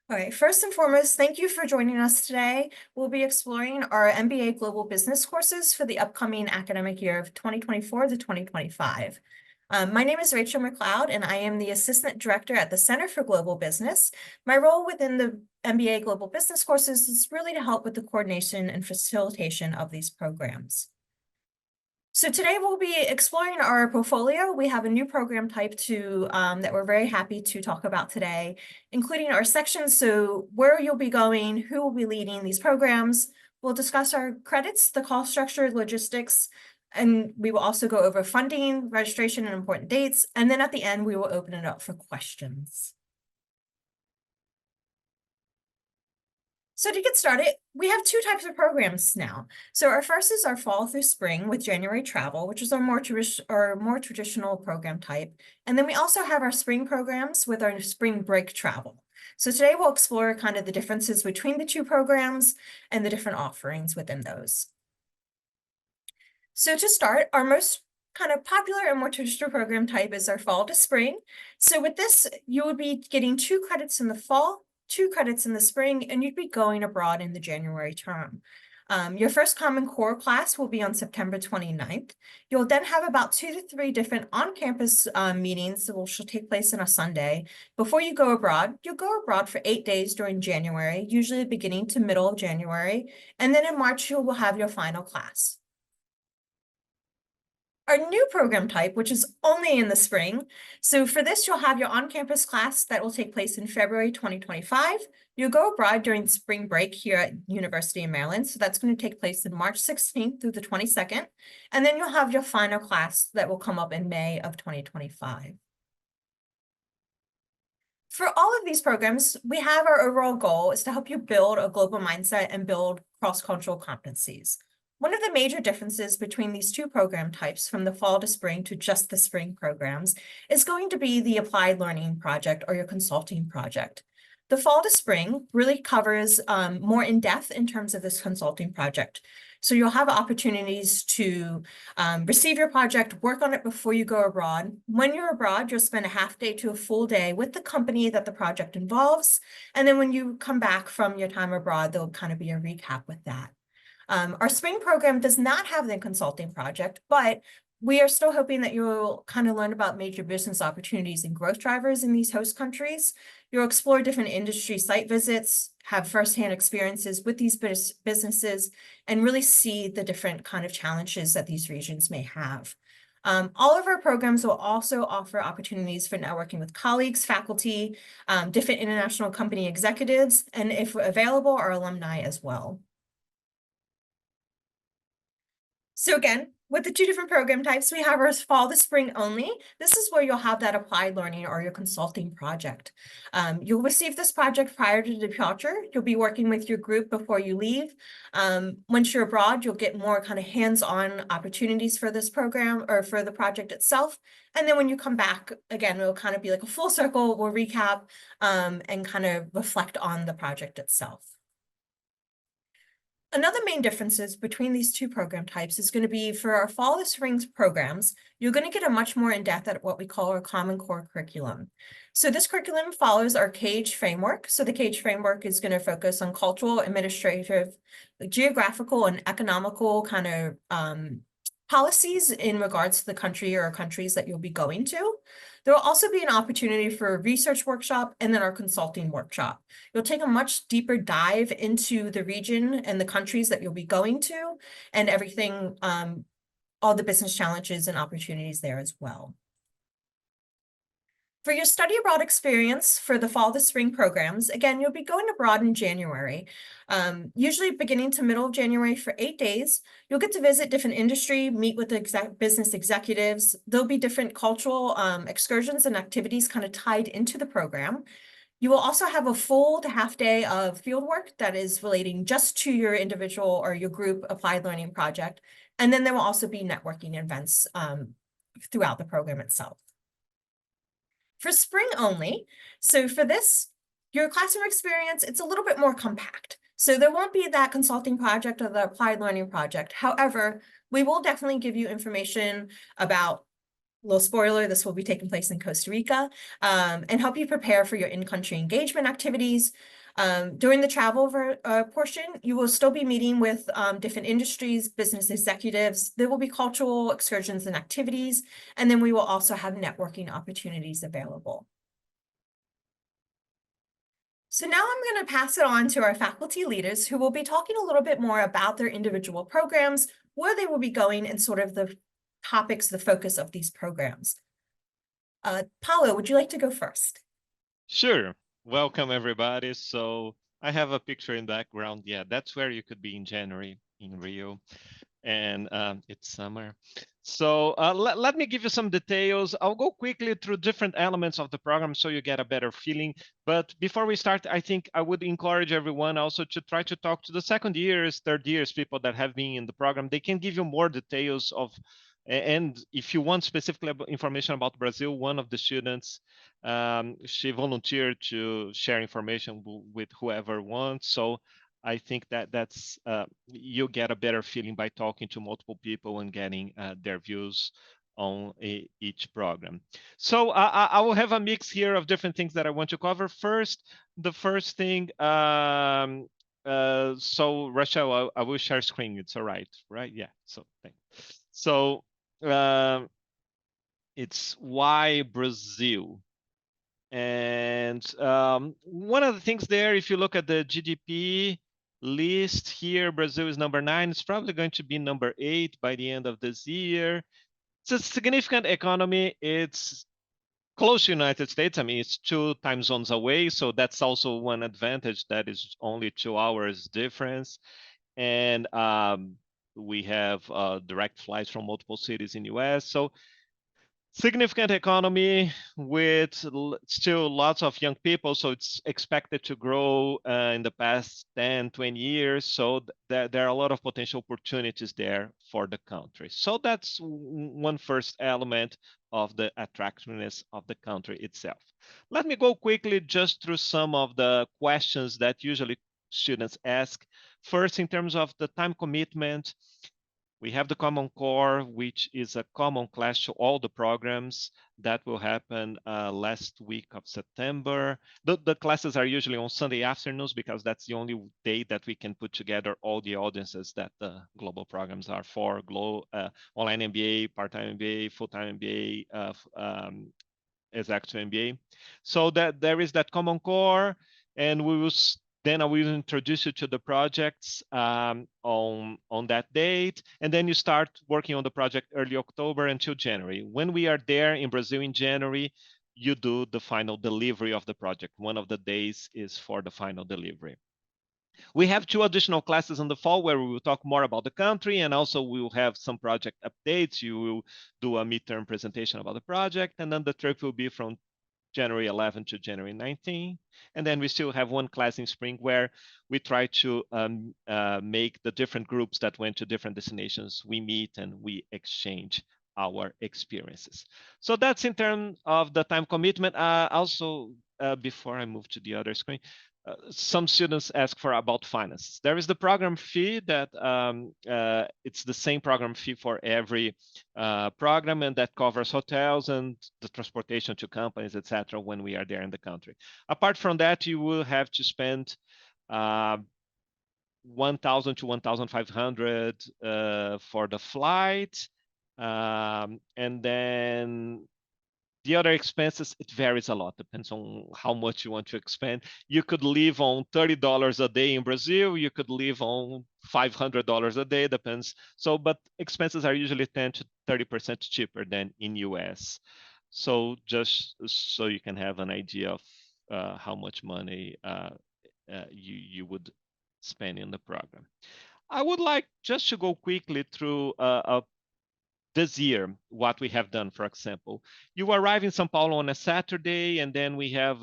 All right, first and foremost, thank you for joining us today. We'll be exploring our MBA Global Business courses for the upcoming academic year of 2024 to 2025. My name is Rachel McLeod, and I am the Assistant Director at the Center for Global Business. My role within the MBA Global Business courses is really to help with the coordination and facilitation of these programs. So today we'll be exploring our portfolio. We have a new program type that we're very happy to talk about today, including our sections. So where you'll be going, who will be leading these programs. We'll discuss our credits, the cost structure, logistics, and we will also go over funding, registration, and important dates. And then at the end, we will open it up for questions. So to get started, we have two types of programs now. So our first is our fall through spring with January travel, which is our more traditional program type. And then we also have our spring programs with our spring break travel. So today we'll explore kind of the differences between the two programs and the different offerings within those. So to start, our most kind of popular and more traditional program type is our fall to spring. So with this, you would be getting 2 credits in the fall, 2 credits in the spring, and you'd be going abroad in the January term. Your first Common Core class will be on September 29th. You'll then have about 2 to 3 different on-campus meetings that will take place on a Sunday. Before you go abroad, you'll go abroad for 8 days during January, usually beginning to middle of January. And then in March, you will have your final class. Our new program type, which is only in the spring. So for this, you'll have your on-campus class that will take place in February 2025. You'll go abroad during spring break here at University of Maryland. So that's going to take place in March 16th through the 22nd. And then you'll have your final class that will come up in May of 2025. For all of these programs, we have our overall goal is to help you build a global mindset and build cross-cultural competencies. One of the major differences between these two program types from the fall to spring to just the spring programs is going to be the applied learning project or your consulting project. The fall to spring really covers more in depth in terms of this consulting project. So you'll have opportunities to receive your project, work on it before you go abroad. When you're abroad, you'll spend a half day to a full day with the company that the project involves. And then when you come back from your time abroad, there'll kind of be a recap with that. Our spring program does not have the consulting project, but we are still hoping that you'll kind of learn about major business opportunities and growth drivers in these host countries. You'll explore different industry site visits, have firsthand experiences with these businesses, and really see the different kind of challenges that these regions may have. All of our programs will also offer opportunities for networking with colleagues, faculty, different international company executives, and if available, our alumni as well. So again, with the two different program types, we have our fall to spring only. This is where you'll have that applied learning or your consulting project. You'll receive this project prior to departure. You'll be working with your group before you leave. Once you're abroad, you'll get more kind of hands-on opportunities for this program or for the project itself. And then when you come back, again, it'll kind of be like a full circle. We'll recap and kind of reflect on the project itself. Another main differences between these two program types is going to be for our fall to spring programs, you're going to get a much more in-depth at what we call our Common Core curriculum. So this curriculum follows our CAGE framework. So the CAGE framework is going to focus on cultural, administrative, geographical, and economical kind of policies in regards to the country or countries that you'll be going to. There will also be an opportunity for a research workshop and then our consulting workshop. You'll take a much deeper dive into the region and the countries that you'll be going to and everything, all the business challenges and opportunities there as well. For your study abroad experience for the fall to spring programs, again, you'll be going abroad in January, usually beginning to middle of January for 8 days. You'll get to visit different industry, meet with the business executives. There'll be different cultural excursions and activities kind of tied into the program. You will also have a full to half day of fieldwork that is relating just to your individual or your group applied learning project. And then there will also be networking events throughout the program itself. For spring only, so for this, your classroom experience, it's a little bit more compact. So there won't be that consulting project or the applied learning project. However, we will definitely give you information about Little spoiler, this will be taking place in Costa Rica, and help you prepare for your in-country engagement activities. During the travel portion, you will still be meeting with different industries, business executives. There will be cultural excursions and activities, and then we will also have networking opportunities available. So now I'm going to pass it on to our faculty leaders who will be talking a little bit more about their individual programs, where they will be going, and sort of the topics, the focus of these programs. Paulo, would you like to go first? Sure. Welcome, everybody. So I have a picture in the background. Yeah, that's where you could be in January in Rio. And it's summer. So let me give you some details. I'll go quickly through different elements of the program so you get a better feeling. But before we start, I think I would encourage everyone also to try to talk to the second years, third years, people that have been in the program. They can give you more details of, and if you want specific information about Brazil, one of the students, she volunteered to share information with whoever wants. So I think that's you get a better feeling by talking to multiple people and getting their views on each program. So I will have a mix here of different things that I want to cover. First, the first thing, so Rachel, I will share screen. It's all right? Yeah, so thanks. So it's why Brazil? And one of the things there, if you look at the GDP list here, Brazil is number 9. It's probably going to be number 8 by the end of this year. It's a significant economy. It's close to United States. I mean, it's 2 time zones away. So that's also one advantage, that is only 2 hours difference. And we have direct flights from multiple cities in US. So significant economy with still lots of young people, so it's expected to grow in the past 10, 20 years. So there are a lot of potential opportunities there for the country. So that's one first element of the attractiveness of the country itself. Let me go quickly just through some of the questions that usually students ask. First, in terms of the time commitment, we have the Common Core, which is a common class to all the programs. That will happen last week of September. The classes are usually on Sunday afternoons because that's the only day that we can put together all the audiences that the global programs are for. Online MBA, part-time MBA, full-time MBA, executive MBA. So that there is that Common Core, and then I will introduce you to the projects on that date. And then you start working on the project early October until January. When we are there in Brazil in January, you do the final delivery of the project. One of the days is for the final delivery. We have 2 additional classes in the fall where we will talk more about the country, and also we will have some project updates. You will do a midterm presentation about the project, and then the trip will be from January 11 to January 19. And then we still have 1 class in spring where we try to make the different groups that went to different destinations, we meet and we exchange our experiences. So that's in terms of the time commitment. Also, before I move to the other screen, some students ask for about finances. There is the program fee that it's the same program fee for every program, and that covers hotels and the transportation to companies, etc. when we are there in the country. Apart from that, you will have to spend 1,000 to 1,500 for the flight, and then the other expenses, it varies a lot, depends on how much you want to expend. You could live on $30 a day in Brazil, you could live on $500 a day, depends. So, but expenses are usually 10 to 30% cheaper than in US. So just so you can have an idea of how much money you would spend in the program. I would like just to go quickly through this year, what we have done. For example, you arrive in São Paulo on a Saturday, and then we have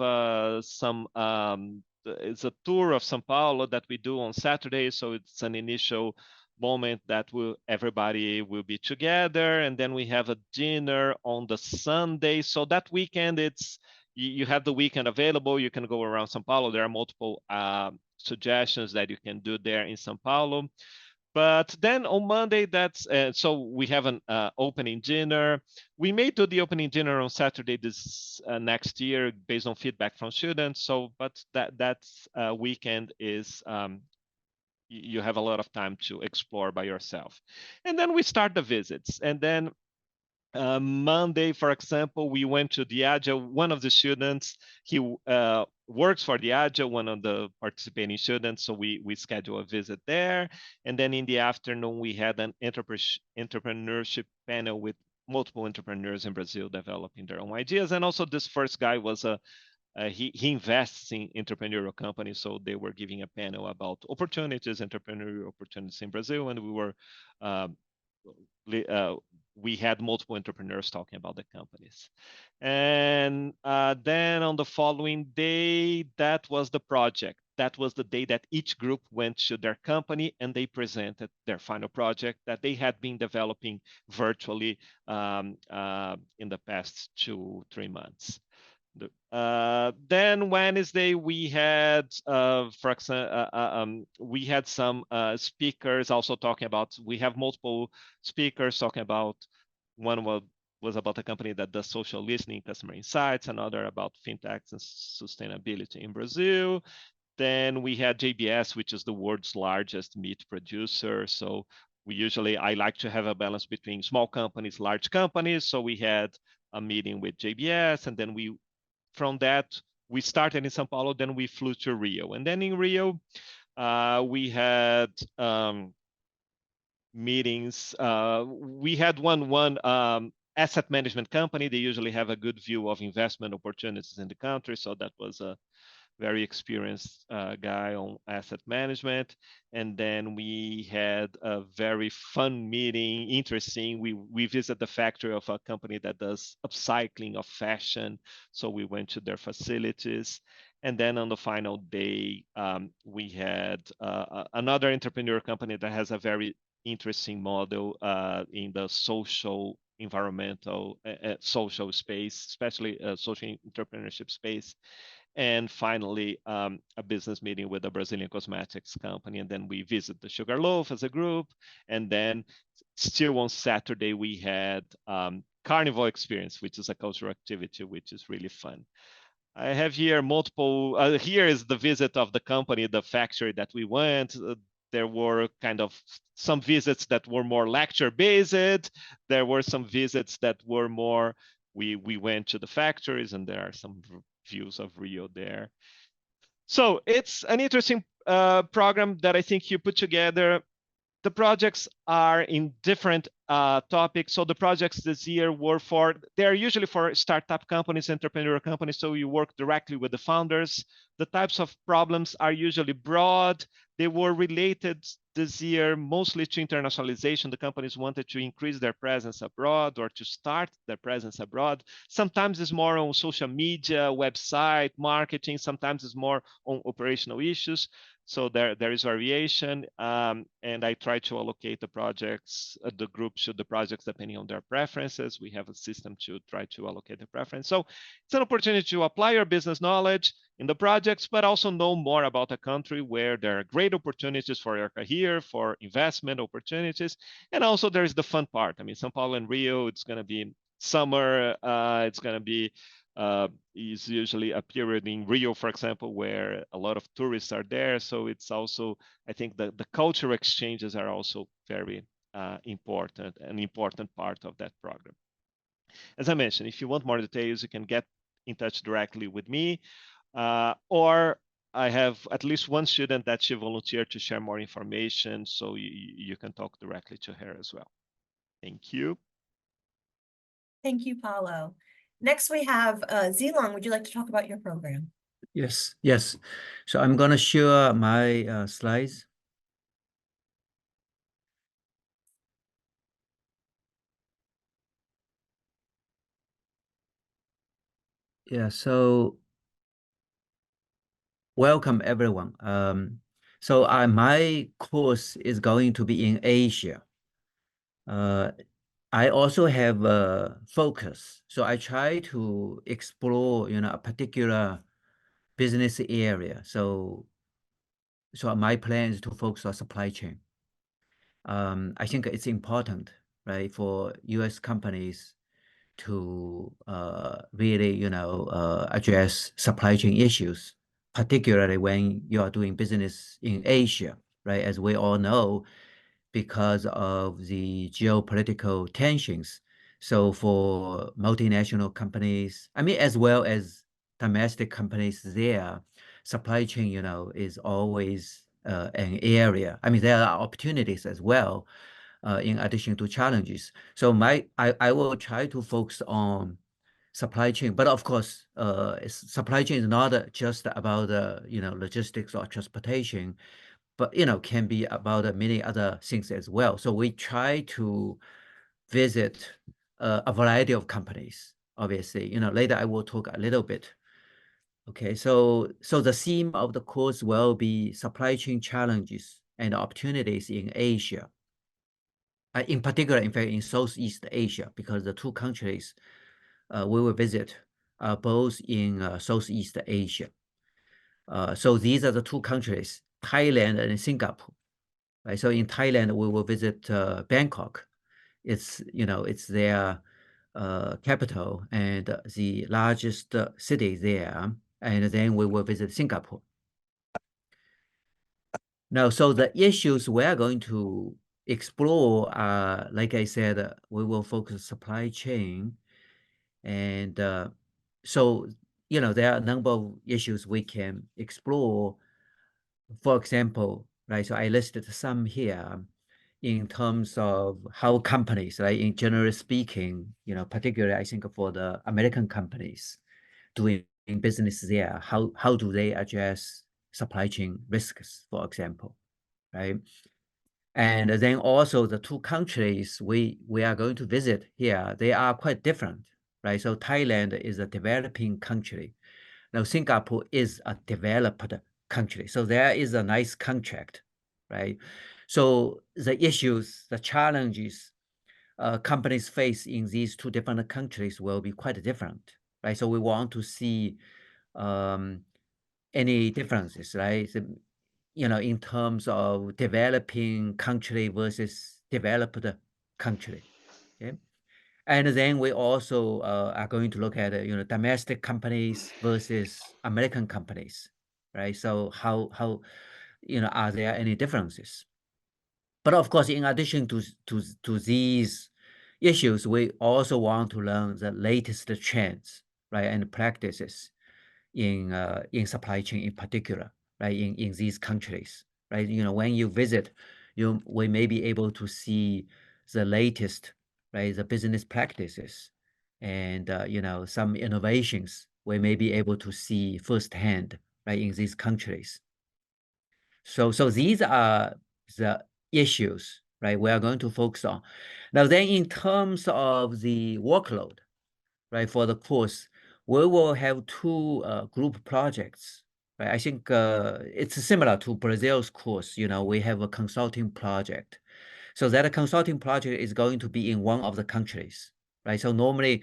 it's a tour of São Paulo that we do on Saturday. So it's an initial moment that everybody will be together, and then we have a dinner on the Sunday. So that weekend, you have the weekend available. You can go around São Paulo. There are multiple suggestions that you can do there in São Paulo. But then on Monday, that's so we have an opening dinner. We may do the opening dinner on Saturday this next year based on feedback from students. So, but that's weekend is you have a lot of time to explore by yourself. And then we start the visits. And then Monday, for example, we went to the Agile. One of the students, he works for the Agile, one of the participating students. So we schedule a visit there. And then in the afternoon, we had an entrepreneurship panel with multiple entrepreneurs in Brazil developing their own ideas. And also this first guy was he invests in entrepreneurial companies, so they were giving a panel about opportunities, entrepreneurial opportunities in Brazil, and um, we had multiple entrepreneurs talking about the companies. And then on the following day, that was the project. That was the day that each group went to their company and they presented their final project that they had been developing virtually in the past 2-3 months. Then Wednesday we had, for example, we had some speakers also talking about. We have multiple speakers talking about. One was about a company that does social listening, customer insights. Another about fintechs and sustainability in Brazil. Then we had JBS, which is the world's largest meat producer. So I like to have a balance between small companies, large companies. So we had a meeting with JBS, and then from that, we started in Sao Paulo, then we flew to Rio. And then in Rio, we had meetings. We had one asset management company. They usually have a good view of investment opportunities in the country. So that was a very experienced guy on asset management. And then we had a very fun meeting, interesting. We visited the factory of a company that does upcycling of fashion. So we went to their facilities. And then on the final day, we had another entrepreneur company that has a very interesting model in the social environmental social space, especially social entrepreneurship space. And finally, a business meeting with a Brazilian cosmetics company. And then we visit the Sugarloaf as a group. And then still on Saturday, we had Carnival Experience, which is a cultural activity, which is really fun. I have here multiple, here is the visit of the company, the factory that we went. There were kind of some visits that were more lecture based. There were some visits that were more, we went to the factories, and there are some views of Rio there. So it's an interesting program that I think you put together. The projects are in different topics. So the projects this year they're usually for startup companies, entrepreneurial companies. So you work directly with the founders. The types of problems are usually broad. They were related this year mostly to internationalization. The companies wanted to increase their presence abroad or to start their presence abroad. Sometimes it's more on social media, website, marketing. Sometimes it's more on operational issues. So there is variation, and I try to allocate the projects, the groups to the projects depending on their preferences. We have a system to try to allocate the preference. So it's an opportunity to apply your business knowledge in the projects, but also know more about a country where there are great opportunities for your career, for investment opportunities, and also there's the fun part. I mean, São Paulo and Rio, it's going to be summer. It's going to be is usually a period in Rio, for example, where a lot of tourists are there. So it's also, I think the cultural exchanges are also very important, an important part of that program. As I mentioned, if you want more details, you can get in touch directly with me, or I have at least one student that she volunteered to share more information, so you can talk directly to her as well. Thank you. Thank you, Paulo. Next, we have Zilong. Would you like to talk about your program? Yes. So I'm going to share my slides. Yeah, so welcome everyone. So my course is going to be in Asia. I also have a focus. So I try to explore, a particular business area. So my plan is to focus on supply chain. I think it's important, right, for U.S. companies to really, address supply chain issues, particularly when you are doing business in Asia, right? As we all know, because of the geopolitical tensions. So for multinational companies, I mean, as well as domestic companies, their supply chain, is always an area. I mean, there are opportunities as well, in addition to challenges. So I will try to focus on supply chain, but of course, supply chain is not just about logistics or transportation, but can be about many other things as well. So we try to visit a variety of companies. Obviously, later I will talk a little bit. Okay, so the theme of the course will be supply chain challenges and opportunities in Asia. In particular, in fact, in Southeast Asia, because the two countries we will visit are both in Southeast Asia. So these are the two countries, Thailand and Singapore. Right. So in Thailand, we will visit Bangkok. It's their capital and the largest city there. And then we will visit Singapore. Now, so the issues we are going to explore are, like I said, we will focus supply chain. And so, there are a number of issues we can explore. For example, right, so I listed some here in terms of how companies, right, in generally speaking, particularly I think for the American companies doing business there, how do they address supply chain risks, for example, right? And then also the two countries we are going to visit here, they are quite different, right? So Thailand is a developing country. Now Singapore is a developed country. So there is a nice contract, right? So the issues, the challenges companies face in these two different countries will be quite different, right? So we want to see any differences, right? So, in terms of developing country versus developed country, okay? And then we also are going to look at, domestic companies versus American companies, right? So how are there any differences? But of course, in addition to these issues, we also want to learn the latest trends, right, and practices in supply chain in particular, right, in these countries, right? When you visit, we may be able to see the latest, right, the business practices, and some innovations we may be able to see firsthand, right, in these countries. So these are the issues, right, we are going to focus on. Now then, in terms of the workload, right, for the course, we will have two group projects, right? I think it's similar to Brazil's course. We have a consulting project. So that consulting project is going to be in one of the countries, right? So normally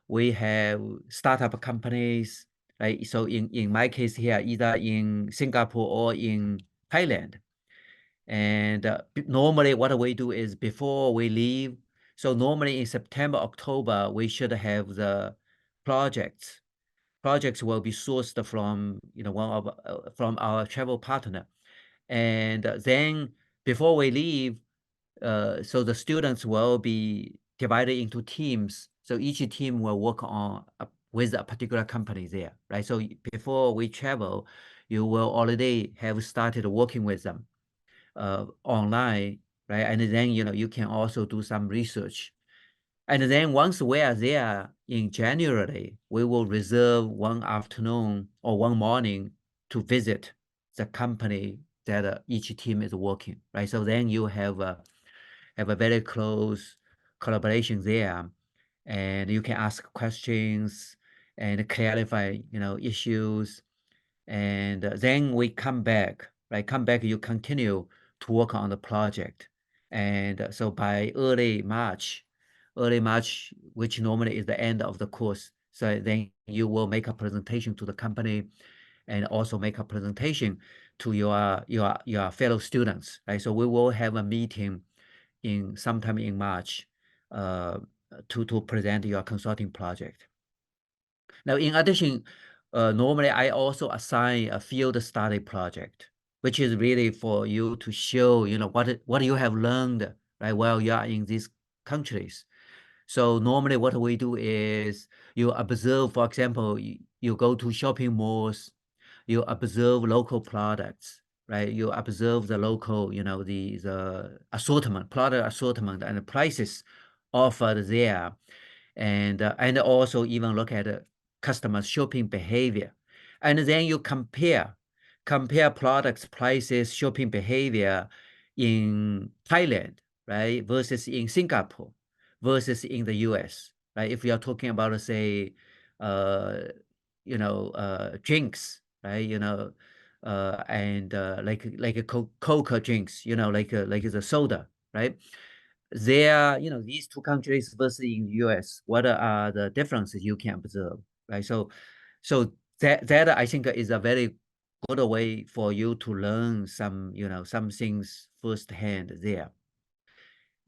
we have startup companies, right? So in my case here, either in Singapore or in Thailand. And normally what we do is before we leave, so normally in September, October, we should have the projects. Projects will be sourced from, one of from our travel partner. And then before we leave, so the students will be divided into teams. So each team will work on with a particular company there, right? So before we travel, you will already have started working with them online, right? And then, you can also do some research. And then once we are there in January, we will reserve one afternoon or one morning to visit the company that each team is working, right? So then you have a very close collaboration there, and you can ask questions and clarify, issues. And then we come back, right? Come back, you continue to work on the project. And so by early March, which normally is the end of the course, so then you will make a presentation to the company and also make a presentation to your fellow students, right? So we will have a meeting sometime in March to present your consulting project. Now, in addition, normally I also assign a field study project, which is really for you to show, what you have learned, right, while you are in these countries. So normally what we do is you observe, for example, you go to shopping malls, you observe local products, right? You observe the local, the assortment, product assortment and the prices offered there. And also even look at customer shopping behavior. And then you compare products, prices, shopping behavior in Thailand, right, versus in Singapore, versus in the US, right? If we are talking about, say, drinks, right, and like a Coca drinks, like the soda, right? There, these two countries versus in the US, what are the differences you can observe, right? So that I think is a very good way for you to learn some things firsthand there.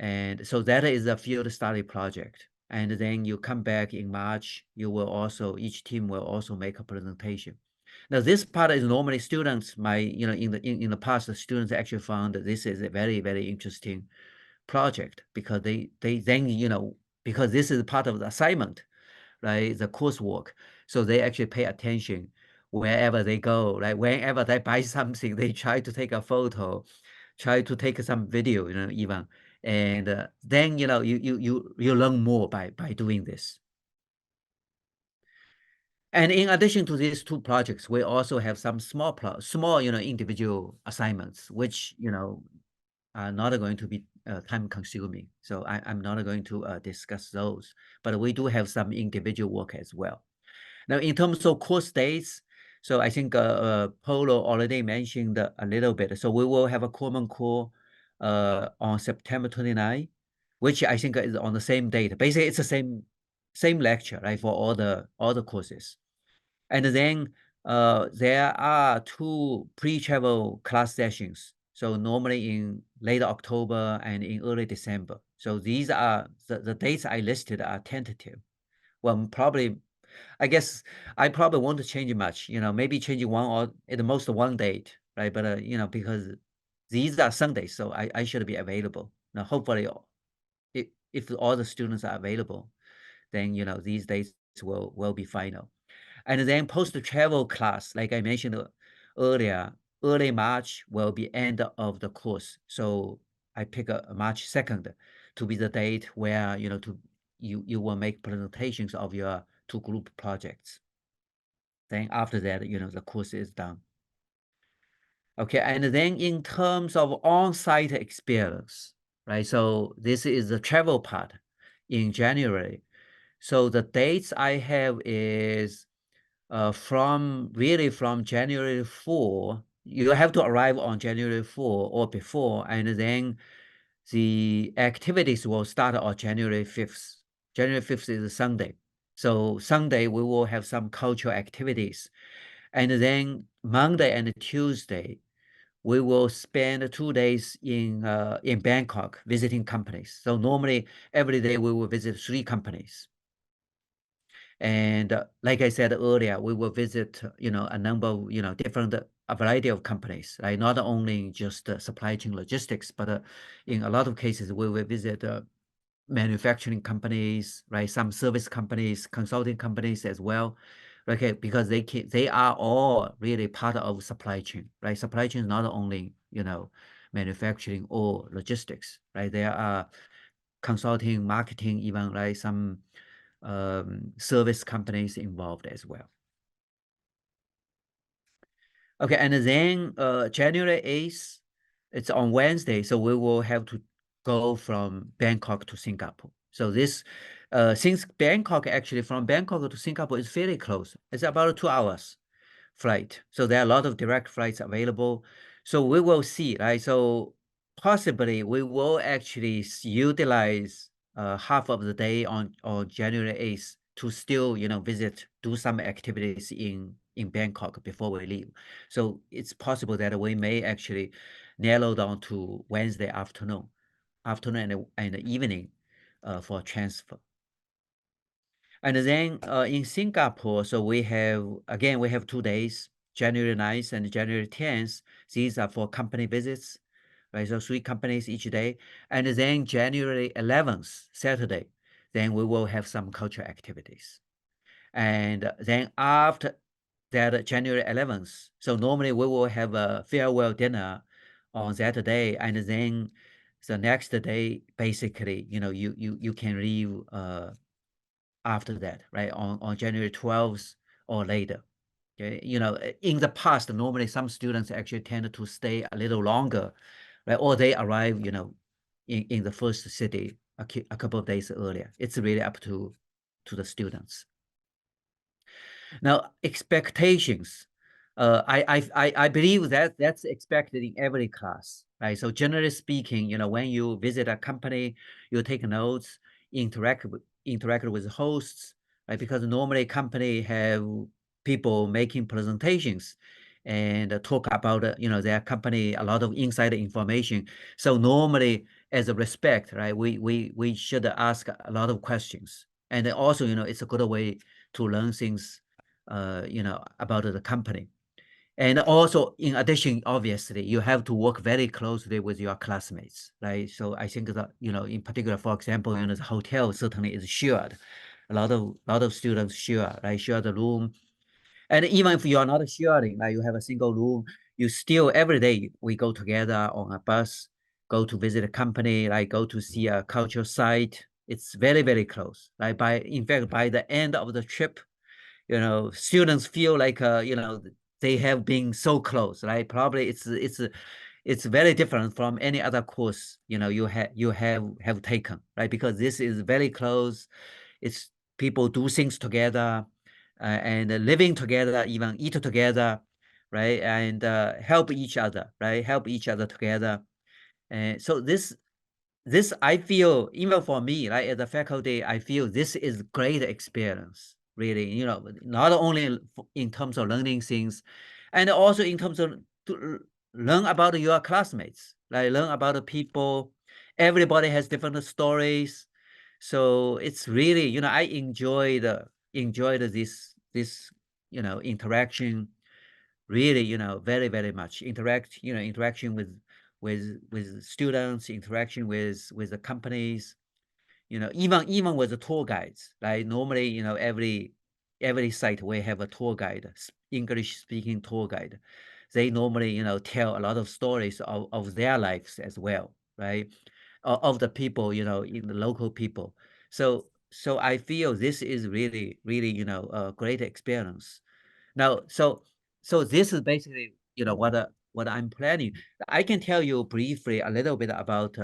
And so that is a field study project. And then you come back in March, each team will also make a presentation. Now, this part is normally students in the past, students actually found that this is a very, very interesting project because they then, because this is part of the assignment, right, the coursework. So they actually pay attention wherever they go, right? Whenever they buy something, they try to take a photo, try to take some video, even. And then, you learn more by doing this. And in addition to these two projects, we also have some small, individual assignments, which, are not going to be time consuming. So I'm not going to discuss those, but we do have some individual work as well. Now, in terms of course dates, so I think Polo already mentioned a little bit. So we will have a common core on September 29, which I think is on the same date. Basically, it's the same lecture, right, for all the courses. And then there are 2 pre-travel class sessions. So normally in late October and in early December. So these are the dates I listed are tentative. Well, I guess I probably won't change much, maybe changing one or at the most one date, right? But, because these are Sundays, so I should be available. Now, hopefully, if all the students are available, then, these dates will be final. And then post-travel class, like I mentioned earlier, early March will be end of the course. So I pick a March 2nd to be the date where, you will make presentations of your 2 group projects. Then after that, the course is done. Okay, and then in terms of on-site experience, right? So this is the travel part in January. So the dates I have is from January 4, you have to arrive on January 4 or before, and then the activities will start on January 5th. January 5th is a Sunday. So Sunday, we will have some cultural activities. And then Monday and Tuesday, we will spend 2 days in Bangkok visiting companies. So normally every day we will visit 3 companies. And like I said earlier, we will visit, a number of, a variety of companies, right? Not only just supply chain logistics, but in a lot of cases, we will visit manufacturing companies, right? Some service companies, consulting companies as well, okay? Because they are all really part of supply chain, right? Supply chain is not only, manufacturing or logistics, right? There are consulting, marketing, even, right? Some service companies involved as well. Okay, and then January 8th, it's on Wednesday, so we will have to go from Bangkok to Singapore. So this, since from Bangkok to Singapore is fairly close, it's about 2 hours flight. So there are a lot of direct flights available. So we will see, right? So possibly we will actually utilize half of the day on January 8th to still, do some activities in Bangkok before we leave. So it's possible that we may actually narrow down to Wednesday afternoon. afternoon and evening for transfer. And then in Singapore, so we have 2 days, January 9th and January 10th. These are for company visits, right? So 3 companies each day. And then January 11th, Saturday, then we will have some cultural activities. And then after that, January 11th, so normally we will have a farewell dinner on that day. And then the next day, basically, you can leave after that, right? On January 12th or later. Okay, in the past, normally some students actually tend to stay a little longer, right? Or they arrive, in the first city a couple of days earlier. It's really up to the students. Now, expectations. I believe that that's expected in every class, right? So generally speaking, when you visit a company, you take notes, interact with hosts, right? Because normally company have people making presentations and talk about their company, a lot of insider information. So normally, as a respect, right, we should ask a lot of questions, and also it's a good way to learn things about the company. And also, in addition, obviously, you have to work very closely with your classmates, right? So I think that, in particular, for example, the hotel certainly is shared. A lot of students share, right? Share the room. And even if you are not sharing, like you have a single room, you still, every day, we go together on a bus, go to visit a company, like go to see a cultural site. It's very, very close. Like in fact, by the end of the trip, students feel like they have been so close, right? Probably it's very different from any other course you have taken, right? Because this is very close. It's people do things together, and living together, even eat together, right? And help each other, right? Help each other together. And so this I feel, even for me, right, as a faculty, I feel this is great experience, really, not only in terms of learning things, and also in terms of to learn about your classmates, like learn about the people. Everybody has different stories. So it's really, I enjoyed this interaction, really, very, very much interaction with students, interaction with the companies, even with the tour guides. Like normally, every site we have a tour guide, English speaking tour guide. They normally, tell a lot of stories of their lives as well, right? Of the people, in the local people. So I feel this is really, really, a great experience. Now, so this is basically, what I'm planning. I can tell you briefly a little bit about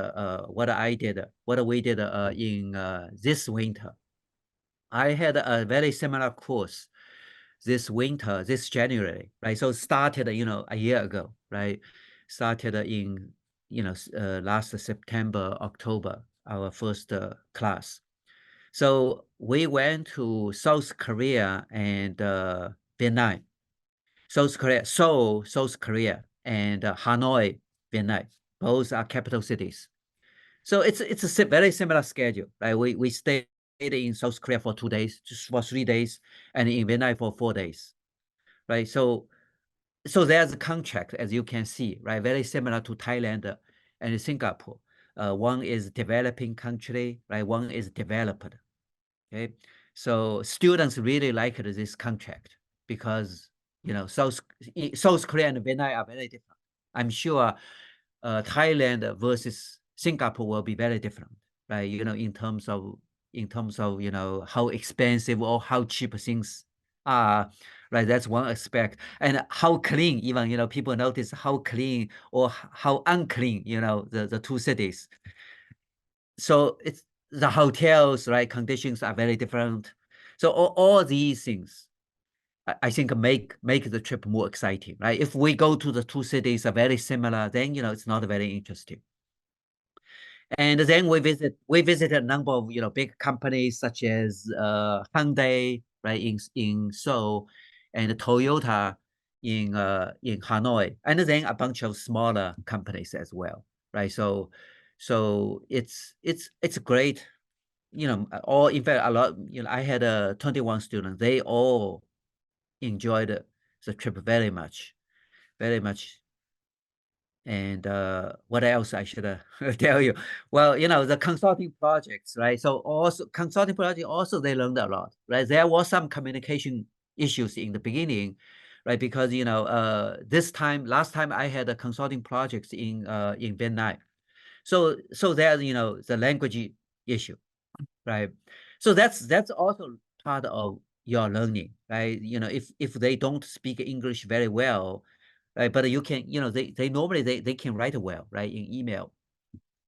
what we did in this winter. I had a very similar course this winter, this January, right? So started, a year ago, right? Started in, last September, October, our first class. So we went to South Korea and Vietnam. South Korea, Seoul, South Korea, and Hanoi, Vietnam. Both are capital cities. So it's a very similar schedule, right? We stayed in South Korea for 2 days, just for 3 days, and in Vietnam for 4 days, right? So there's a contract, as you can see, right? Very similar to Thailand and Singapore. One is developing country, right? One is developed. Okay, so students really liked this contract because South Korea and Vietnam are very different. I'm sure Thailand versus Singapore will be very different, right? In terms of how expensive or how cheap things are, right? That's one aspect, and how clean. Even people notice how clean or how unclean the two cities. So it's the hotels, right? Conditions are very different. So all these things, I think make the trip more exciting, right? If we go to the two cities are very similar, then it's not very interesting. And then we visited a number of big companies such as Hyundai, right, in Seoul, and Toyota in Hanoi, and then a bunch of smaller companies as well, right? So So it's great. You know, all in fact a lot. You know, I had 21 students. They all enjoyed the trip very much, very much. And what else I should tell you? Well, you know, the consulting projects, right? So also consulting project also they learned a lot, right? There was some communication issues in the beginning, right? Because you know, last time I had a consulting projects in Vietnam. So there's you know the language issue, right? So that's also part of your learning, right? You know, if they don't speak English very well, right? But you can, you know, they normally they can write well, right, in email.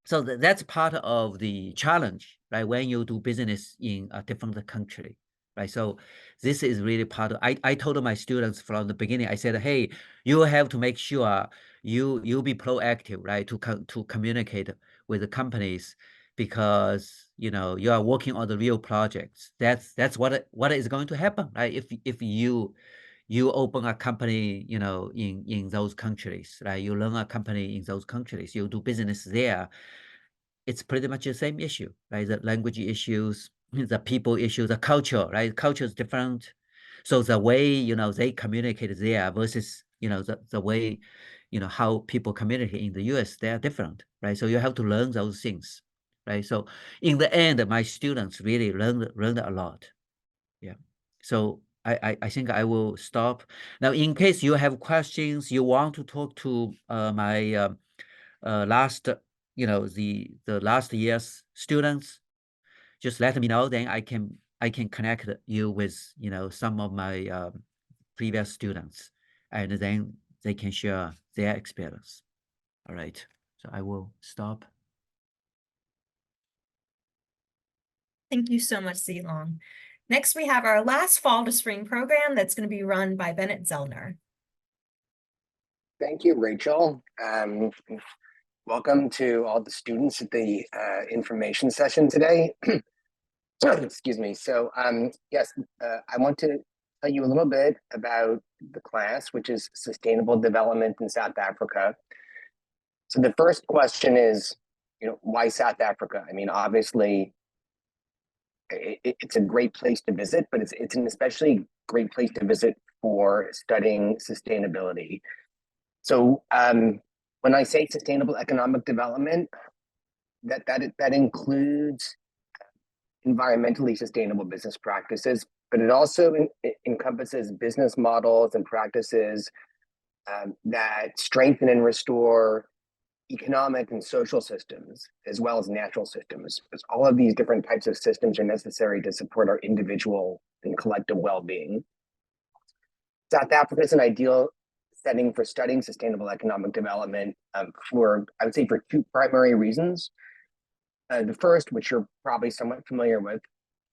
So that's part of the challenge, right? When you do business in a different country, right? So this is really part of. I told my students from the beginning. I said, hey, you have to make sure you be proactive, right? To communicate with the companies because you know you are working on the real projects. That's what is going to happen, right? If you open a company, you know, in those countries, right? You run a company in those countries, you do business there. It's pretty much the same issue, right? The language issues, the people issue, the culture, right? Culture is different. So the way, you know, they communicate there versus, you know, the way, you know, how people communicate in the US, they are different, right? So you have to learn those things, right? So in the end, my students really learned a lot. Yeah. So I think I will stop. Now, in case you have questions, you want to talk to my last, you know, the last year's students, just let me know. Then I can connect you with, you know, some of my previous students, and then they can share their experience. All right. So I will stop. Thank you so much, Zilong. Next, we have our last fall to spring program that's going to be run by Bennett Zellner. Thank you, Rachel. Welcome to all the students at the information session today. Excuse me. So yes, I want to tell you a little bit about the class, which is Sustainable Development in South Africa. So the first question is, you know, why South Africa? I mean, obviously, it's a great place to visit, but it's an especially great place to visit for studying sustainability. So when I say sustainable economic development, that includes environmentally sustainable business practices, but it also encompasses business models and practices that strengthen and restore economic and social systems, as well as natural systems, because all of these different types of systems are necessary to support our individual and collective well-being. South Africa is an ideal setting for studying sustainable economic development for, I would say, for two primary reasons. The first, which you're probably somewhat familiar with,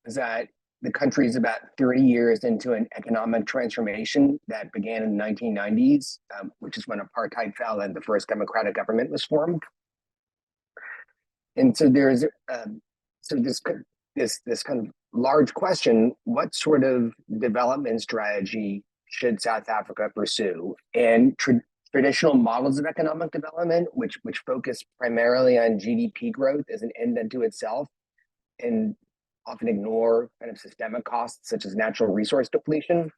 is that the country is about 30 years into an economic transformation that began in the 1990s, which is when apartheid fell and the first democratic government was formed. And so there's this kind of large question: what sort of development strategy should South Africa pursue? And traditional models of economic development, which focus primarily on GDP growth as an end unto itself, and often ignore kind of systemic costs such as natural resource depletion.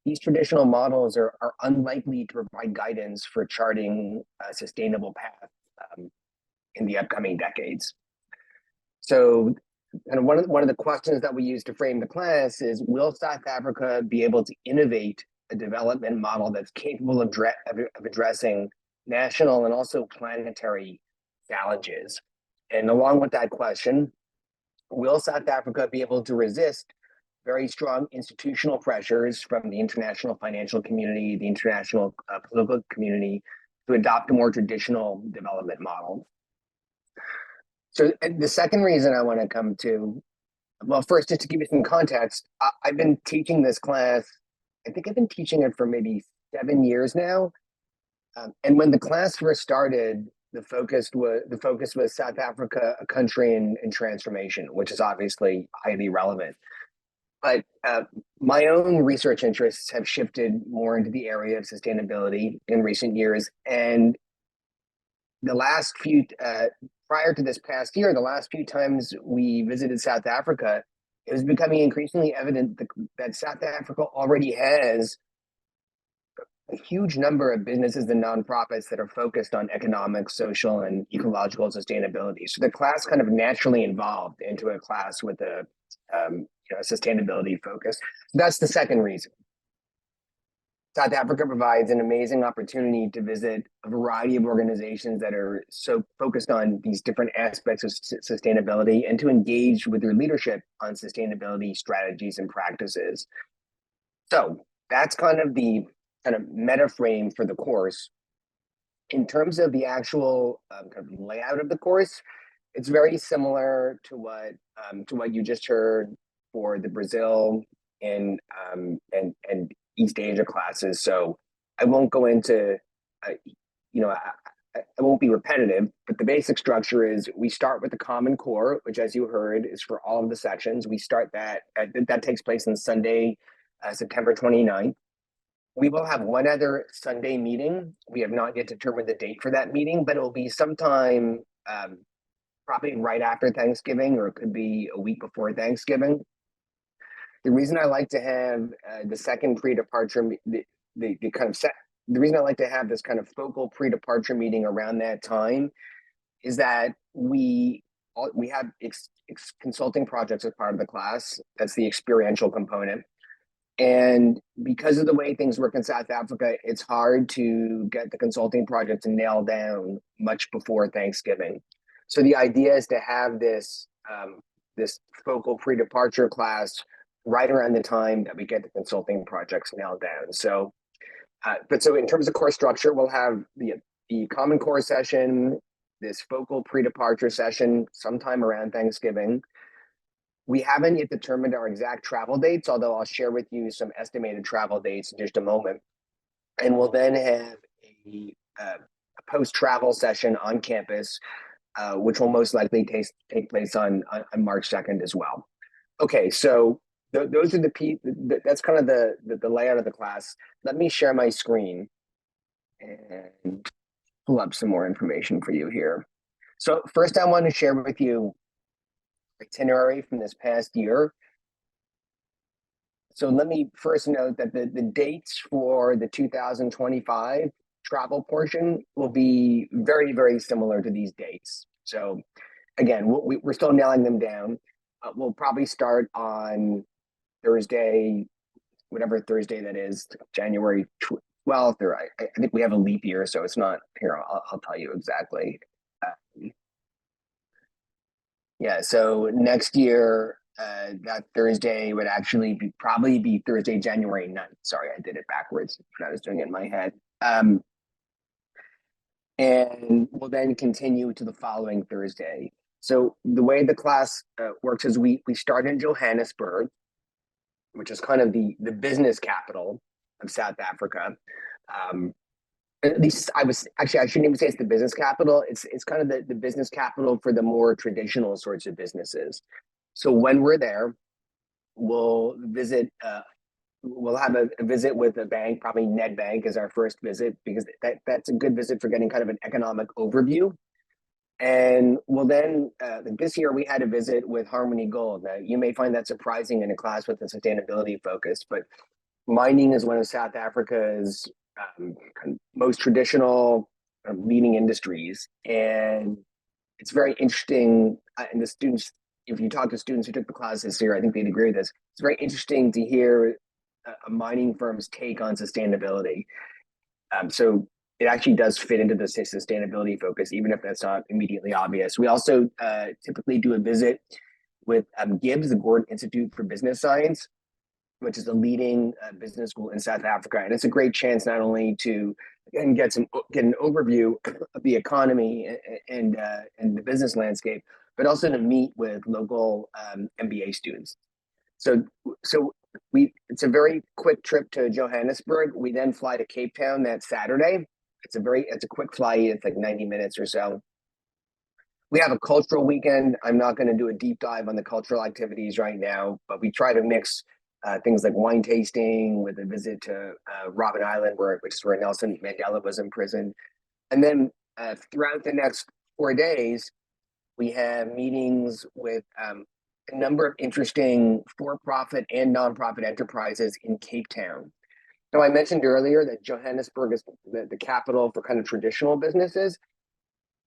These traditional models are unlikely to provide guidance for charting a sustainable path in the upcoming decades. So, kind of one of the questions that we use to frame the class is: will South Africa be able to innovate a development model that's capable of addressing national and also planetary challenges? And along with that question, will South Africa be able to resist very strong institutional pressures from the international financial community, the international political community, to adopt a more traditional development model? So the second reason I want to come to, well, first, just to give you some context, I've been teaching this class. I think I've been teaching it for maybe 7 years now. And when the class first started, the focus was South Africa, a country in transformation, which is obviously highly relevant. But my own research interests have shifted more into the area of sustainability in recent years. And the last few, prior to this past year, the last few times we visited South Africa, it was becoming increasingly evident that South Africa already has a huge number of businesses and nonprofits that are focused on economic, social, and ecological sustainability. So the class kind of naturally evolved into a class with a sustainability focus. That's the second reason. South Africa provides an amazing opportunity to visit a variety of organizations that are so focused on these different aspects of sustainability and to engage with their leadership on sustainability strategies and practices. So that's kind of the meta frame for the course. In terms of the actual kind of layout of the course, it's very similar to what you just heard for the Brazil and East Asia classes. So I won't go into, I won't be repetitive, but the basic structure is we start with the Common Core, which, as you heard, is for all of the sections. We start that takes place on Sunday, September 29th. We will have one other Sunday meeting. We have not yet determined the date for that meeting, but it will be sometime probably right after Thanksgiving, or it could be a week before Thanksgiving. The reason I like to have the second pre-departure, the reason I like to have this kind of focal pre-departure meeting around that time is that we have consulting projects as part of the class. That's the experiential component. And because of the way things work in South Africa, it's hard to get the consulting project to nail down much before Thanksgiving. So the idea is to have this focal pre-departure class right around the time that we get the consulting projects nailed down. So, so in terms of course structure, we'll have the Common Core session, this focal pre-departure session sometime around Thanksgiving. We haven't yet determined our exact travel dates, although I'll share with you some estimated travel dates in just a moment. And we'll then have a post-travel session on campus, which will most likely take place on March 2nd as well. Okay, so those are that's kind of the layout of the class. Let me share my screen and pull up some more information for you here. So first I want to share with you itinerary from this past year. So let me first note that the dates for the 2025 travel portion will be very, very similar to these dates. So again, we're still nailing them down. We'll probably start on Thursday, whatever Thursday that is, January 12th, or I think we have a leap year, so it's not here. I'll tell you exactly. Yeah, so next year, that Thursday would actually probably be Thursday, January 9th. Sorry, I did it backwards when I was doing it in my head. And we'll then continue to the following Thursday. So the way the class works is we start in Johannesburg, which is kind of the business capital of South Africa. At least I shouldn't even say it's the business capital. It's kind of the business capital for the more traditional sorts of businesses. So when we're there, we'll visit. We'll have a visit with a bank, probably Nedbank is our first visit, because that's a good visit for getting kind of an economic overview. And we'll then, this year we had a visit with Harmony Gold. Now, you may find that surprising in a class with a sustainability focus, but mining is one of South Africa's most traditional leading industries. And it's very interesting, and the students, if you talk to students who took the class this year, I think they'd agree with this. It's very interesting to hear a mining firm's take on sustainability. So it actually does fit into the sustainability focus, even if that's not immediately obvious. We also typically do a visit with GIBS, the Gordon Institute for Business Science, which is a leading business school in South Africa. And it's a great chance not only to get an overview of the economy and the business landscape, but also to meet with local MBA students. So it's a very quick trip to Johannesburg. We then fly to Cape Town that Saturday. It's a quick flight. It's like 90 minutes or so. We have a cultural weekend. I'm not going to do a deep dive on the cultural activities right now, but we try to mix things like wine tasting with a visit to Robben Island, which is where Nelson Mandela was imprisoned. And then throughout the next 4 days, we have meetings with a number of interesting for-profit and nonprofit enterprises in Cape Town. So I mentioned earlier that Johannesburg is the capital for kind of traditional businesses.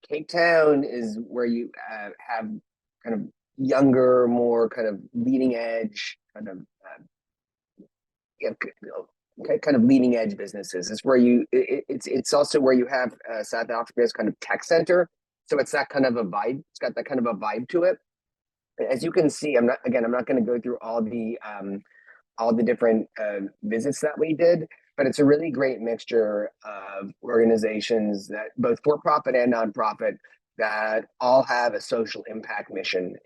Cape Town is where you have kind of younger, more kind of leading edge, kind of leading edge businesses. It's where it's also where you have South Africa's kind of tech center. So it's that kind of a vibe. It's got that kind of a vibe to it. As you can see, I'm not going to go through all the different visits that we did, but it's a really great mixture of organizations that both for-profit and nonprofit that all have a social impact mission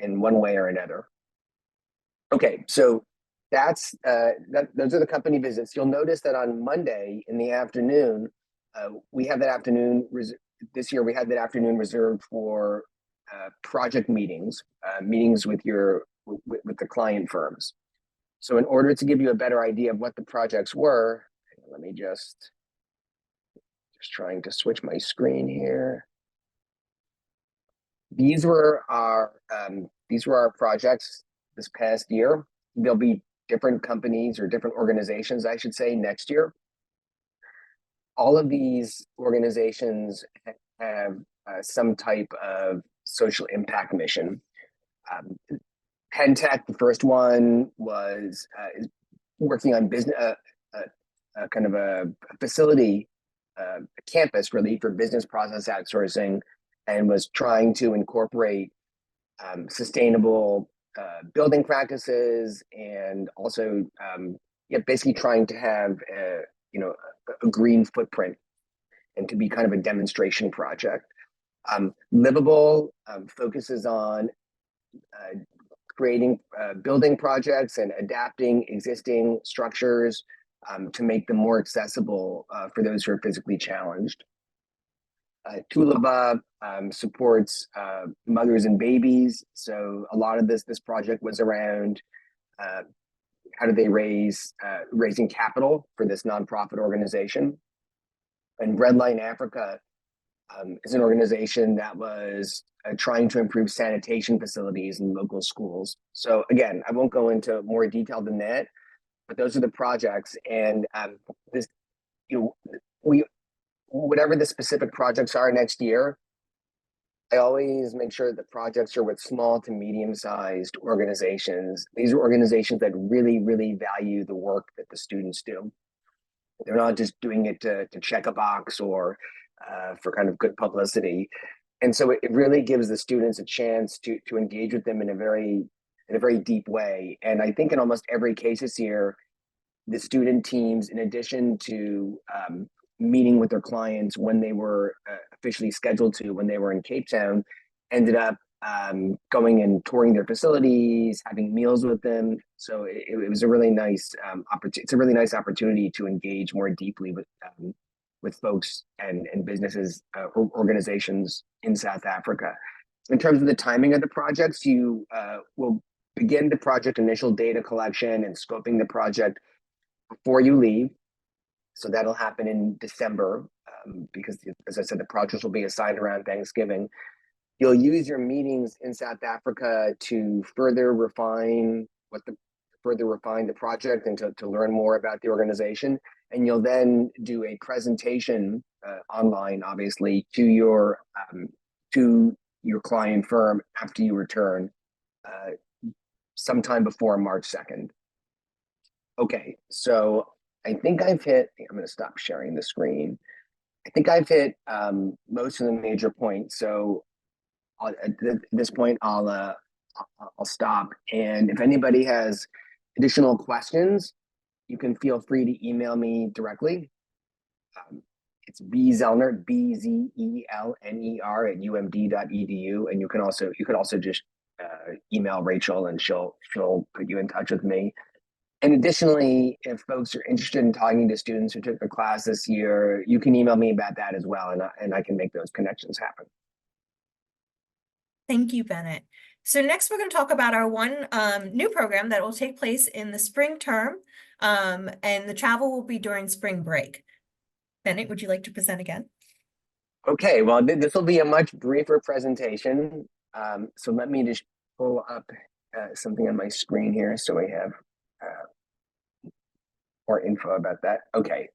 in one way or another. Okay, so those are the company visits. You'll notice that on Monday in the afternoon, we have that afternoon this year. We had that afternoon reserved for project meetings, meetings with the client firms. So in order to give you a better idea of what the projects were, let me just trying to switch my screen here. These were our projects this past year. There'll be different companies or different organizations, I should say, next year. All of these organizations have some type of social impact mission. Pentech, the first one, was is working on business, kind of a facility, a campus really for business process outsourcing, and was trying to incorporate sustainable building practices, and also basically trying to have a green footprint and to be kind of a demonstration project. Livable focuses on creating building projects and adapting existing structures to make them more accessible for those who are physically challenged. Tulaba supports mothers and babies. So a lot of this project was around how do they raising capital for this nonprofit organization. And Breadline Africa is an organization that was trying to improve sanitation facilities in local schools. So again, I won't go into more detail than that, but those are the projects. And whatever the specific projects are next year, I always make sure that projects are with small to medium-sized organizations. These are organizations that really, really value the work that the students do. They're not just doing it to check a box or for kind of good publicity. And so it really gives the students a chance to engage with them in a very deep way. And I think in almost every case this year, the student teams, in addition to meeting with their clients when they were officially scheduled to, when they were in Cape Town, ended up going and touring their facilities, having meals with them. So it was a really nice opportunity. It's a really nice opportunity to engage more deeply with folks and businesses, organizations in South Africa. In terms of the timing of the projects, you will begin the project initial data collection and scoping the project before you leave. So that'll happen in December because, as I said, the projects will be assigned around Thanksgiving. You'll use your meetings in South Africa to further refine the project and to learn more about the organization. And you'll then do a presentation online, obviously, to your client firm after you return sometime before March 2nd. Okay, so I think I've hit, I'm going to stop sharing the screen. I think I've hit most of the major points. So at this point, I'll stop. And if anybody has additional questions, you can feel free to email me directly. It's bzellner, BZELNER @umd.edu. And you could also just email Rachel and she'll put you in touch with me. And additionally, if folks are interested in talking to students who took the class this year, you can email me about that as well, and I can make those connections happen. Thank you, Bennett. So next we're going to talk about our one new program that will take place in the spring term, and the travel will be during spring break. Bennett, would you like to present again? Okay, well, this will be a much briefer presentation. So let me just pull up something on my screen here so we have more info about that. Okay.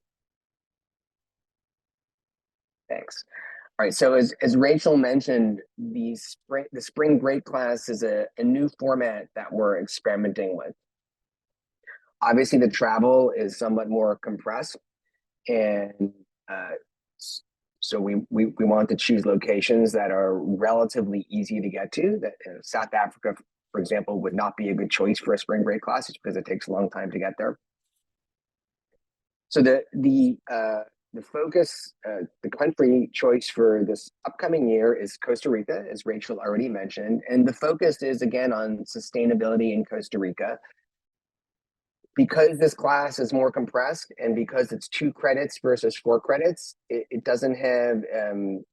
Thanks. All right, so as Rachel mentioned, the spring break class is a new format that we're experimenting with. Obviously, the travel is somewhat more compressed, and so we want to choose locations that are relatively easy to get to. That South Africa, for example, would not be a good choice for a spring break class just because it takes a long time to get there. So the focus, the country choice for this upcoming year is Costa Rica, as Rachel already mentioned, and the focus is again on sustainability in Costa Rica. Because this class is more compressed and because it's 2 credits versus 4 credits, it doesn't have an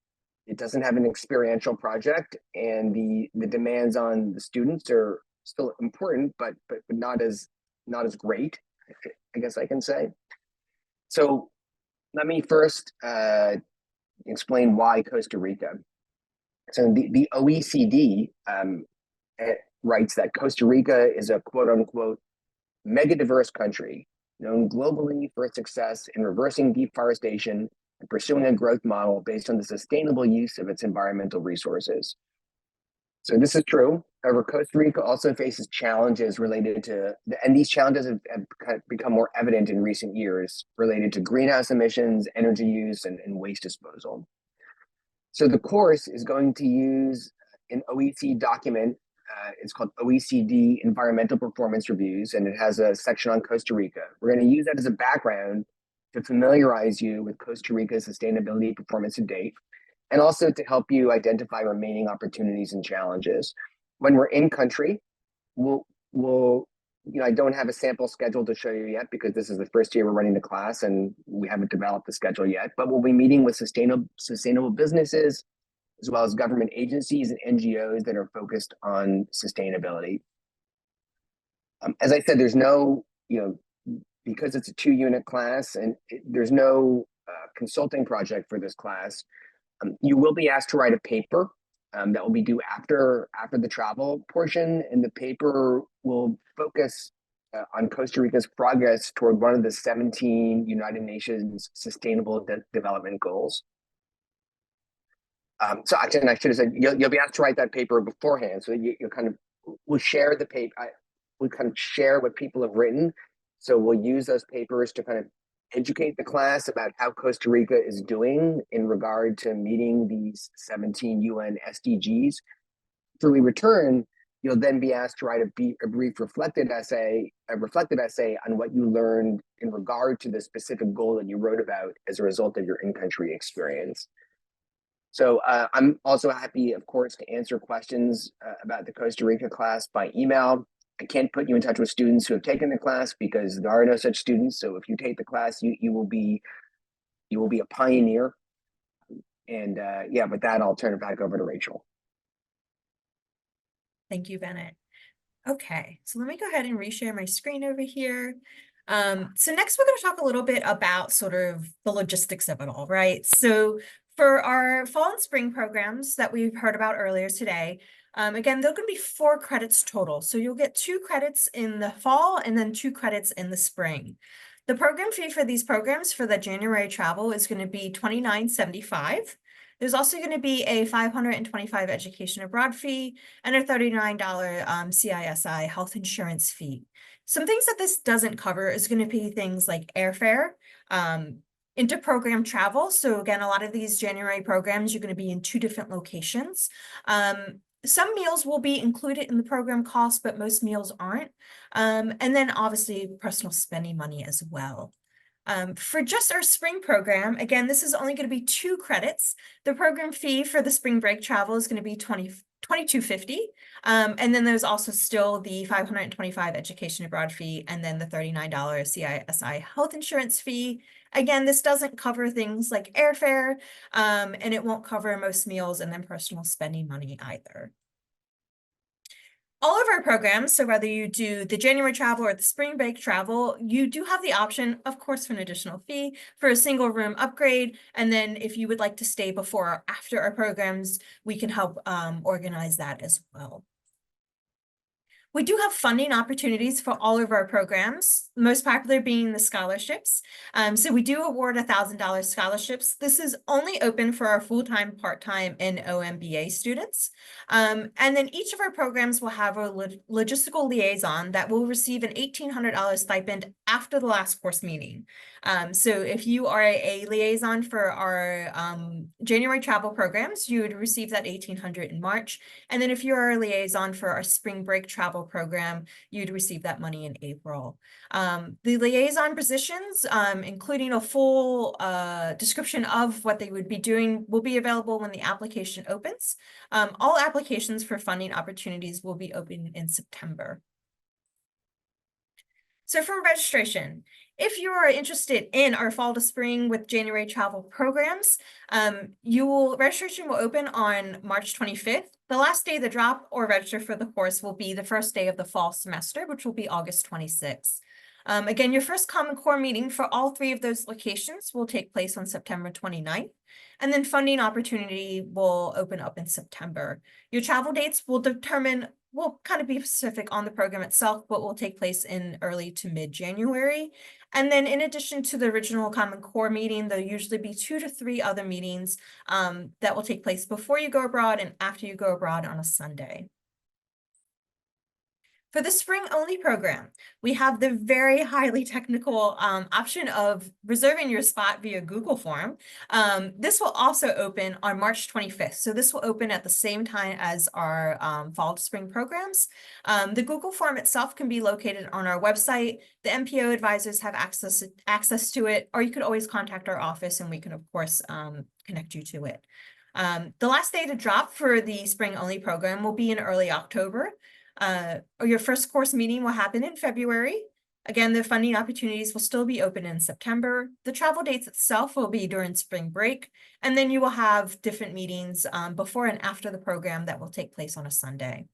experiential project, and the demands on the students are still important, but not as great, I guess I can say. So let me first explain why Costa Rica. So the OECD writes that Costa Rica is a quote unquote mega diverse country known globally for its success in reversing deforestation and pursuing a growth model based on the sustainable use of its environmental resources. So this is true. However, Costa Rica also faces challenges related to, and these challenges have become more evident in recent years, related to greenhouse emissions, energy use, and waste disposal. So the course is going to use an OECD document. It's called OECD Environmental Performance Reviews, and it has a section on Costa Rica. We're going to use that as a background to familiarize you with Costa Rica's sustainability performance to date, and also to help you identify remaining opportunities and challenges. When we're in country, we'll I don't have a sample schedule to show you yet because this is the first year we're running the class and we haven't developed the schedule yet, but we'll be meeting with sustainable businesses, as well as government agencies and NGOs that are focused on sustainability. As I said, there's no, because it's a 2-unit class and there's no consulting project for this class, you will be asked to write a paper that will be due after the travel portion, and the paper will focus on Costa Rica's progress toward one of the 17 United Nations Sustainable Development Goals. So actually, I should have said you'll be asked to write that paper beforehand, so you kind of we'll share the paper. We'll kind of share what people have written. So we'll use those papers to kind of educate the class about how Costa Rica is doing in regard to meeting these 17 UN SDGs. After we return, you'll then be asked to write a brief reflective essay on what you learned in regard to the specific goal that you wrote about as a result of your in-country experience. So I'm also happy, of course, to answer questions about the Costa Rica class by email. I can't put you in touch with students who have taken the class because there are no such students. So if you take the class, you will be a pioneer. And yeah, with that, I'll turn it back over to Rachel. Thank you, Bennett. Okay, so let me go ahead and reshare my screen over here. So next we're going to talk a little bit about sort of the logistics of it all, right? So for our fall and spring programs that we've heard about earlier today, again, they're going to be 4 credits total. So you'll get 2 credits in the fall and then 2 credits in the spring. The program fee for these programs for the January travel is going to be $29.75. There's also going to be a $525 education abroad fee and a $39 CISI health insurance fee. Some things that this doesn't cover is going to be things like airfare, inter-program travel. So again, a lot of these January programs, you're going to be in 2 different locations. Some meals will be included in the program cost, but most meals aren't. And then obviously personal spending money as well. For just our spring program, again, this is only going to be 2 credits. The program fee for the spring break travel is going to be $22.50. And then there's also still the $525 education abroad fee and then the $39 CISI health insurance fee. Again, this doesn't cover things like airfare, and it won't cover most meals and then personal spending money either. all of our programs, so whether you do the January travel or the spring break travel, you do have the option, of course, for an additional fee for a single room upgrade. And then if you would like to stay before or after our programs, we can help organize that as well. We do have funding opportunities for all of our programs, most popular being the scholarships. So we do award $1,000 scholarships. This is only open for our full-time, part-time, and MBA students. And then each of our programs will have a logistical liaison that will receive an $1,800 stipend after the last course meeting. So if you are a liaison for our January travel programs, you would receive that $1,800 in March. And then if you're a liaison for our spring break travel program, you'd receive that money in April. The liaison positions, including a full description of what they would be doing, will be available when the application opens. All applications for funding opportunities will be open in September. So for registration, if you are interested in our fall to spring with January travel programs, registration will open on March 25th. The last day to drop or register for the course will be the first day of the fall semester, which will be August 26th. Again, your first Common Core meeting for all 3 of those locations will take place on September 29th. And then funding opportunity will open up in September. Your travel dates will kind of be specific on the program itself, but will take place in early to mid-January. And then in addition to the original Common Core meeting, there'll usually be 2 to 3 other meetings that will take place before you go abroad and after you go abroad on a Sunday. For the spring only program, we have the very highly technical option of reserving your spot via Google form. This will also open on March 25th. So this will open at the same time as our fall to spring programs. The Google form itself can be located on our website. The MPO advisors have access to it, or you could always contact our office and we can, of course, connect you to it. The last day to drop for the spring only program will be in early October. Your first course meeting will happen in February. Again, the funding opportunities will still be open in September. The travel dates itself will be during spring break, and then you will have different meetings before and after the program that will take place on a Sunday.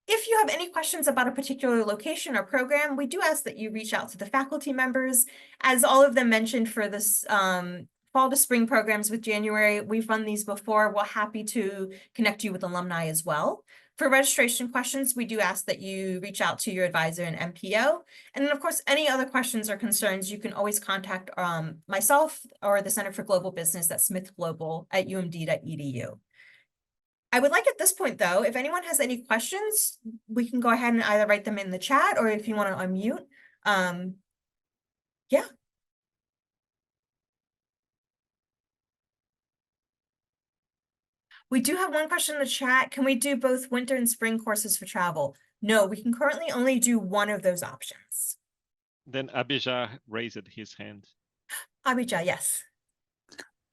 If you have any questions about a particular location or program, we do ask that you reach out to the faculty members. As all of them mentioned for this fall to spring programs with January, we've run these before. We're happy to connect you with alumni as well. For registration questions, we do ask that you reach out to your advisor and MPO. And then, of course, any other questions or concerns, you can always contact myself or the Center for Global Business at smithglobal@umd.edu. I would like at this point, though, if anyone has any questions, we can go ahead and either write them in the chat or if you want to unmute. Yeah. We do have one question in the chat. Can we do both winter and spring courses for travel? No, we can currently only do one of those options. Then Abijah raised his hand. Abijah, yes.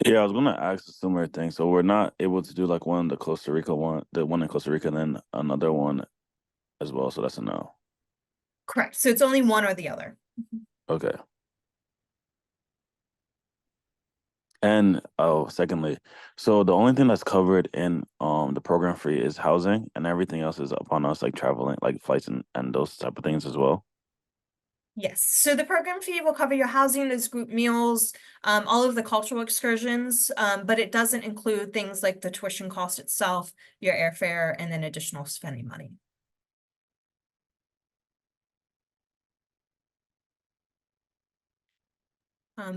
Yeah, I was gonna ask a similar thing. So we're not able to do like the Costa Rica one, the one in Costa Rica, and then another one as well. So that's a no. Correct. So it's only one or the other. Okay. And secondly, so the only thing that's covered in the program fee is housing, and everything else is upon us, like traveling, like flights and those type of things as well. Yes. So the program fee will cover your housing, those group meals, all of the cultural excursions, but it doesn't include things like the tuition cost itself, your airfare, and then additional spending money.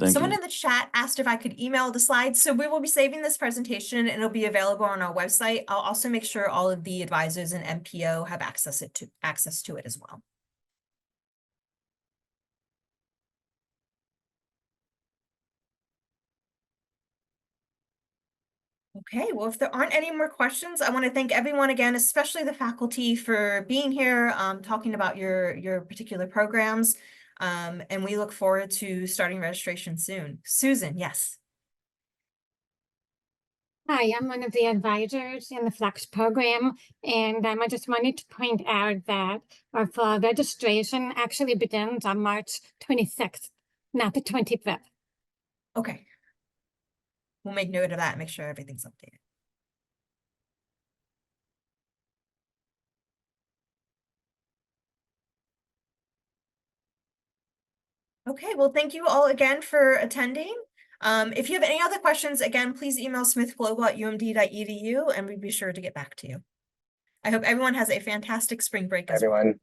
Someone in the chat asked if I could email the slides. So we will be saving this presentation and it'll be available on our website. I'll also make sure all of the advisors and MPO have access to it as well. Okay, well, if there aren't any more questions, I want to thank everyone again, especially the faculty, for being here, talking about your particular programs. And we look forward to starting registration soon. Susan, yes. Hi, I'm one of the advisors in the Flex program, and I just wanted to point out that our fall registration actually begins on March 26th, not the 25th. Okay. We'll make note of that and make sure everything's updated. Okay, well, thank you all again for attending. If you have any other questions, again, please email smithglobal@umd.edu and we'd be sure to get back to you. I hope everyone has a fantastic spring break as well. Everyone.